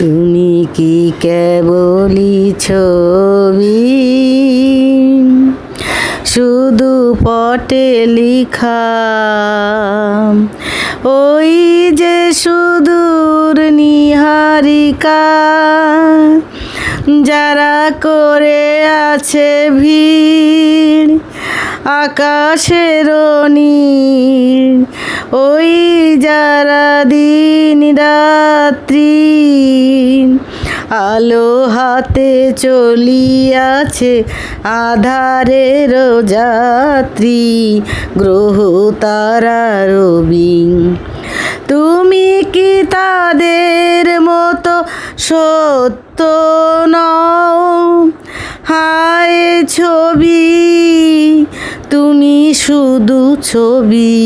তুমি কি কেবলই ছবি, শুধু পটে লিখা, ওই যে সুদূর নীহারিকা, যারা করে আছে ভিড় আকাশের নীল, ওই যারা দিন রাত্রি আলো হাতে চলিয়াছে আধারের যাত্রী, গ্রহ তারা রবি। তুমি কি তাদের মতো সত্য নও? হায় ছবি, তুমি শুধু ছবি,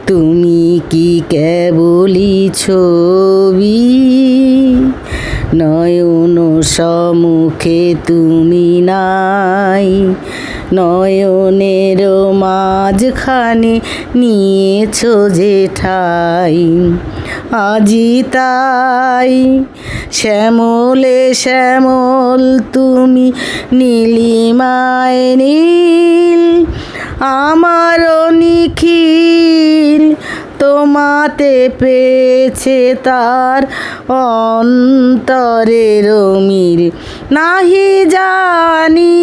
তুমি কি কেবলই ছবি। নয়ন সম্মুখে তুমি নাই, নয়নের মাঝখানে নিয়েছো যে ঠাই, আজি তাই শ্যামলে শ্যামল তুমি নীলিমায় নীল, আমারও নিখিল তোমাতে পেয়েছে তার অন্তরের মিল। নাহি জানি